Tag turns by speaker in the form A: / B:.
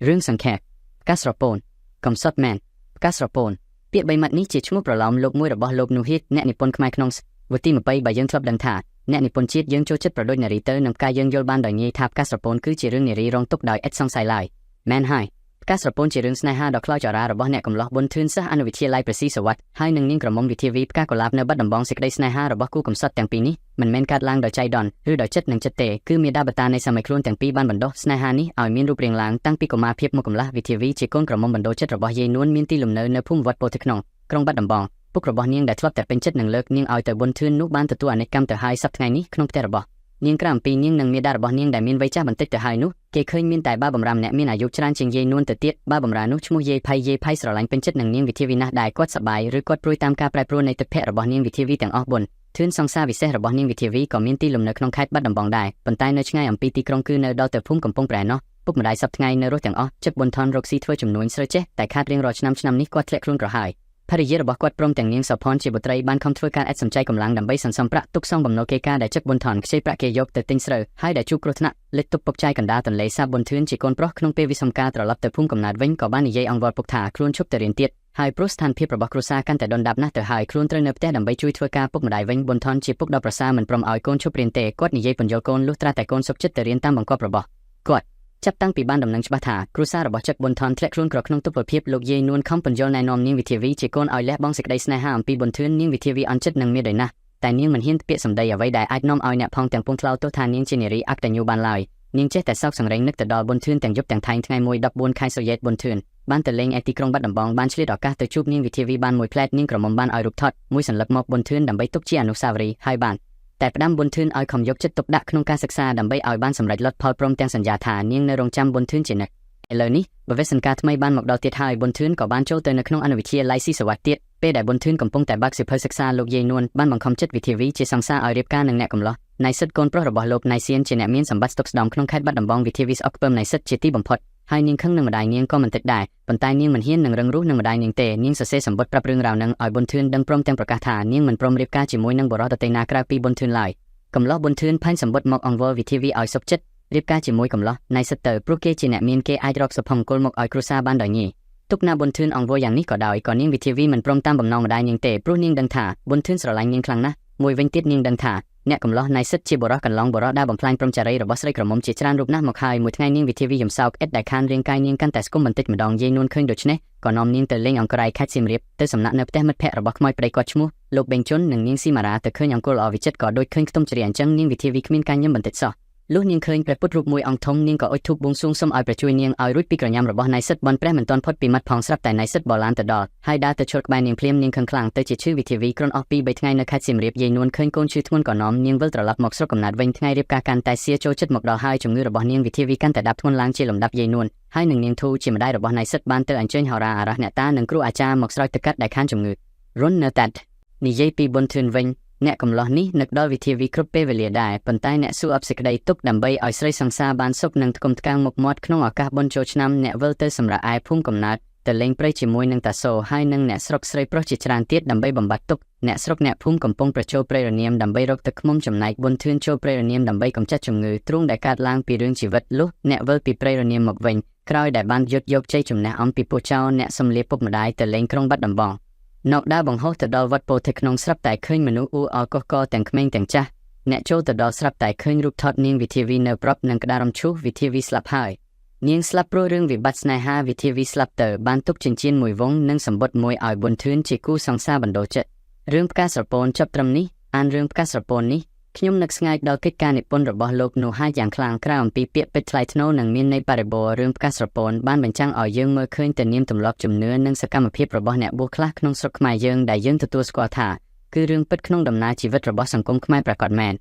A: រឿងសង្ខេបផ្កាស្រពោនកំសត់មែនផ្កាស្រពោនពាក្យបីម៉ាត់នេះជាឈ្មោះប្រឡោមលោកមួយរបស់លោកនូហៀតអ្នកនិពន្ធខ្មែរក្នុងវទី20បើយើងធ្លាប់ដឹងថាអ្នកនិពន្ធជាតិយើងចូលចិត្តប្រដូចនារីទៅនឹងផ្កាយើងយល់បានដោយងាយថាផ្កាស្រពោនគឺជារឿងនារីរងទុក្ខដោយឥតសង្ស័យឡើយមែនហើយផ្កាស្រពោនជារឿងស្នេហាដ៏ខ្លោចចរារបស់អ្នកកំឡោះប៊ុនធឿនសិស្សអនុវិទ្យាល័យព្រះស៊ីសុវត្ថិហើយនឹងនាងក្រមុំវិធាវីផ្កាកុលាបនៅបាត់ដំបងសេចក្តីស្នេហារបស់គូកំសត់ទាំងពីរនេះមិនមែនកើតឡើងដោយចៃដន្យឬដោយចិត្តនឹងចិត្តទេគឺមាតាបតានៃសម័យខ្លួនទាំងពីរបានបណ្ដុះស្នេហានេះឲ្យមានរូបរាងឡើងតាំងពីកុមារភាពមកកំឡះវិធាវីជាកូនក្រមុំបណ្ដុះចិត្តរបស់យាយនួនមានទីលំនៅនៅភូមិវត្តពោធិក្នុងក្រុងបាត់ដំបងពុករបស់នាងដែលធ្លាប់តែពេញចិត្តនឹងលើកនាងឲ្យទៅប៊ុនធឿននោះបានទទួលអនិច្ចកម្មទៅហើយសប្តាហ៍ថ្ងៃនេះក្នុងផ្ទះរបស់នាងក្រៅអំពីនាងនិងមាតារបស់នាងដែលមានវ័យចាស់បន្តិចទៅហើយនោះគេឃើញមានតែបាបម្រាម្នាក់មានអាយុច្រើនជាងយាយនួនទៅទៀតបាបម្រានោះឈ្មោះយាយផៃស្រឡាញ់ពេញចិត្តនឹងនាងវិធាវីណាស់ដែលគាត់សប្បាយឬគាត់ព្រួយតាមការប្រែប្រួលនៃទឹកភ័ក្ររបស់នាងវិធាវីទាំងអស់ប៊ុនធឿនសង្សារវិសេសរបស់នាងវិធាវីក៏មានទីលំនៅក្នុងខេត្តបាត់ដំបងដែរប៉ុន្តែនៅឆ្ងាយអំពីទីក្រុងគឺនៅដល់ទៅភូមិកំពង់ប្រែនោះពុកម្ដាយសប្តាហ៍ថ្ងៃនៅរស់ទាំងអស់ជឹកប៊ុនថនរកស៊ីធ្វើចំនួនស្រូវចេះតែខាតរៀងរាល់ឆ្នាំនេះគាត់ធ្លាក់ខ្លួនក្រហាយភរិយារបស់គាត់ព្រមទាំងនាងសោភ័ណ្ឌជាបុត្រីបានខំធ្វើការឥតសំចៃកម្លាំងដើម្បីសន្សំប្រាក់ទុកសងបំណុលគេការដែលជឹកប៊ុនថនខ្ចីប្រាក់គេយកទៅទិញស្រូវហើយដែលជួបគ្រោះថ្នាក់លេចទុកពុកចាយកណ្ដាលទន្លេសាបប៊ុនធឿនជាកូនប្រុសក្នុងពេលវិសំការត្រឡប់ទៅភូមិកំណើតវិញក៏បាននិយាយអង្វរពុកថាខ្លួនឈប់ទៅរៀនទៀតហើយព្រោះស្ថានភាពរបស់គ្រួសារកាន់តែដុនដាបណាស់ទៅហើយខ្លួនត្រូវនៅផ្ទះដើម្បីជួយធ្វើការពុកម្ដាយវិញប៊ុនថនជាពុកដ៏ប្រសើរមិនព្រមឲ្យកូនឈប់រៀនទេគាត់និយាយពន្យល់កូនលុះត្រាតែកូនសុខចិត្តទៅរៀនតាមបង្គាប់របស់គាត់ចាប់តាំងពីបានដំណឹងច្បាស់ថាគ្រួសាររបស់ជឹកប៊ុនថនធ្លាក់ខ្លួនក្រក្នុងទុក្ខភាពលោកយាយនួនខំពន្យល់ណែនាំនាងវិធាវីជាកូនឲ្យលះបង់សេចក្តីស្នេហាអំពីប៊ុនធឿននាងវិធាវីអន់ចិត្តនឹងមានដោយណាស់តែនាងមិនហ៊ានពាក្យសម្ដីអ្វីដែលអាចនាំឲ្យអ្នកផងទាំងពុងថ្លោទោសថានាងជានារីអកតញ្ញូបានឡើយនាងចេះតែសោកសង្រេងនឹកទៅដល់ប៊ុនធឿនទាំងយប់ទាំងថែងថ្ងៃមួយ14ខែសុយេតប៊ុនធឿនបានទៅលេងឯទីក្រុងបាត់ដំបងបានឆ្លៀតឱកាសទៅជួបនាងវិធាវីបានមួយផ្លែតនាងក្រមុំបានឲ្យរូបថតមួយសន្លឹកមកប៊ុនធឿនដើម្បីទុកជាអនុស្សាវរីយ៍ហើយបានតែផ្ដាំប៊ុនធឿនឲ្យខំយកចិត្តទុកដាក់ក្នុងការសិក្សាដើម្បីឲ្យបានសម្រេចលទ្ធផលព្រមទាំងសន្យាថានាងនៅរងចាំប៊ុនធឿនជានិច្ចឥឡូវនេះបវេសនការថ្មីបានមកដល់ទៀតហើយប៊ុនធឿនក៏បានចូលទៅនៅក្នុងអនុវិទ្យាល័យស៊ីសវត្ថិទៀតពេលដែលប៊ុនធឿនកំពុងតែបើកសៀវភៅសិក្សាលោកយាយនួនបានបង្ខំចិត្តវិធាវីជាសង្សារឲ្យរៀបការនឹងអ្នកកំឡោះណៃសិតកូនប្រុសរបស់លោកណៃសៀនជាអ្នកមានសម្បត្តិស្តុកស្តម្ភក្នុងខេត្តបាត់ដំបងវិធាវីស្អប់ខ្ពើមណៃសិតជាទីបំផុតហើយនាងខឹងនឹងម្ដាយនាងក៏មិនតិចដែរប៉ុន្តែនាងមិនហ៊ាននឹងរឹងរូសនឹងម្ដាយនាងទេនាងសរសេរសម្បត្តិប្រាប់រឿងរ៉ាវនឹងឲ្យប៊ុនធឿនដឹងព្រមទាំងប្រកាសថានាងមិនព្រមរៀបការជាមួយនឹងបុរសដទៃណាក្រៅពីប៊ុនធឿនឡើយកំឡោះប៊ុនធឿនផាញ់សម្បត្តិមកអង្វរវិធាវីឲ្យសុខចិត្តរៀបការជាមួយកំឡោះណៃសិតទៅព្រោះគេជាអ្នកមានគេអាចរកសុភមង្គលមកឲ្យគ្រួសារបានដោយងាយទុកណាប៊ុនធឿនអង្វរយ៉ាងនេះក៏ដោយក៏នាងវិធាវីមិនព្រមតាមបំណងម្ដាយនាងទេព្រោះនាងដឹងថាប៊ុនធឿនស្រឡាញ់នាងខ្លាំងណាស់មួយវិញទៀតនាងដឹងថាអ្នកកំឡោះណៃសិតជាបុរសកន្លងបុរសដែលបំផ្លាញព្រំចារីរបស់ស្រីក្រមុំជាច្រើនរូបណាស់មកហើយមួយថ្ងៃនាងវិធាវីយំសោកឥតដែលខានរាងកាយនាងកាន់តែស្គមបន្តិចម្ដងយាយនួនឃើញដូច្នេះក៏នាំនាងទៅលេងអង្ក្រៃខេត្តសៀមរាបទៅសំណាក់នៅផ្ទះមិត្តភក្តិរបស់ខ្មោចប្តីគាត់ឈ្មោះលោកបេងជុននិងនាងស៊ីម៉ារ៉ាទៅឃើញអង្គុលល្អវិចិត្រក៏ដូចឃើញខ្ទមជ្រាអញ្ចឹងនាងវិធាវីគ្មានការញឹមបន្តិចសោះលុះនាងឃើញព្រះពុទ្ធរូបមួយអង្គធំនាងក៏អុជធូបបួងសួងសុំឲ្យព្រះជួយនាងឲ្យរួចពីក្រញាំរបស់ណៃសិតបនព្រះមិនទាន់ផុតពីមាត់ផងស្រាប់តែណៃសិតបលានទៅដល់ហើយដើរទៅឈរក្បែរនាងភ្លាមនាងខឹងខ្លាំងទៅជាឈឺវិធាវីគ្រាន់អស់ពី3ថ្ងៃនៅខេត្តសៀមរាបយាយនួនឃើញកូនឈឺធ្ងន់ក៏នាំនាងវិលត្រឡប់មកស្រុកកំណើតវិញថ្ងៃរៀបការកាន់តែសៀចូលចិត្តមកដល់ហើយជំងឺរបស់នាងវិធាវីកាន់តែដាប់ធ្ងន់ឡើងជាលំដាប់យាយនួនហើយនឹងនាងធូជាម្ដាយរបស់ណៃសិតបានទៅអញ្ជើញហោរាអារះអ្នកតានិងគ្រូអាចារ្យមកស្រោចទឹកកាត់ដែលខានជំងឺរុននៅតាត់និយាយពីប៊ុនធឿនវិញអ្នកកំឡោះនេះនឹកដល់វិធាវីគ្រប់ពេលវេលាដែរប៉ុន្តែអ្នកស៊ូអបសេចក្តីទុកដើម្បីឲ្យស្រីសង្សារបានសុខនឹងថ្កុំថ្កាងមុខមាត់ក្នុងឱកាសបុណ្យចូលឆ្នាំអ្នកវិលទៅសម្រាប់ឯភូមិកំណើតទៅលេងព្រៃជាមួយនឹងតាសូហើយនឹងអ្នកស្រុកស្រីប្រុសជាច្រើនទៀតដើម្បីបំបត្តិទុក្ខអ្នកស្រុកអ្នកភូមិកំពុងប្រជោលព្រៃរនាមដើម្បីរកទឹកឃ្មុំចំណែកប៊ុនធឿនចូលព្រៃរនាមដើម្បីកម្ចាត់ជំងឺទ្រូងដែលកើតឡើងពីរឿងជីវិតលុះអ្នកវិលពីព្រៃរនាមមកវិញក្រោយដែលបានយកជ័យជំនះអំពីពួកចៅអ្នកសំលៀកពុកម្ដាយទៅលេងក្រុងបាត់ដំបងនៅដើរបង្ហោះទៅដល់វត្តពោធិក្នុងស្រាប់តែឃើញមនុស្សអ៊ូអរកុះកទាំងក្មេងទាំងចាស់អ្នកចូលទៅដល់ស្រាប់តែឃើញរូបថតនាងវិធាវីនៅប្រាប់នឹងក្តាររំឈូសវិធាវីស្លាប់ហើយនាងស្លាប់ព្រោះរឿងវិបត្តិស្នេហាវិធាវីស្លាប់ទៅបានទុកចិញ្ចៀនមួយវងនិងសម្បត្តិមួយឲ្យប៊ុនធឿនជាគូសង្សារបណ្ដោចិត្តរឿងផ្កាស្រពោនចប់ត្រឹមនេះអានរឿងផ្កាស្រពោននេះខ្ញុំនឹកស្ងាយដល់កិច្ចការនិពន្ធរបស់លោកនូហាយ៉ាងខ្លាំងក្រៅអំពីពាក្យពេចន៍ថ្លៃថ្នូរនិងមានន័យបរិបូរណ៍រឿងផ្កាស្រពោនបានបញ្ចាំងឲ្យយើងមើលឃើញទៅនាមទម្លាប់ជំនឿនិងសកម្មភាពរបស់អ្នកបួសខ្លះក្នុងស្រុកខ្មែរយើងដែលយើងទទួលស្គាល់ថាគឺរឿងពិតក្នុងដំណើរជីវិតរបស់សង្គមខ្មែរប្រាកដមែន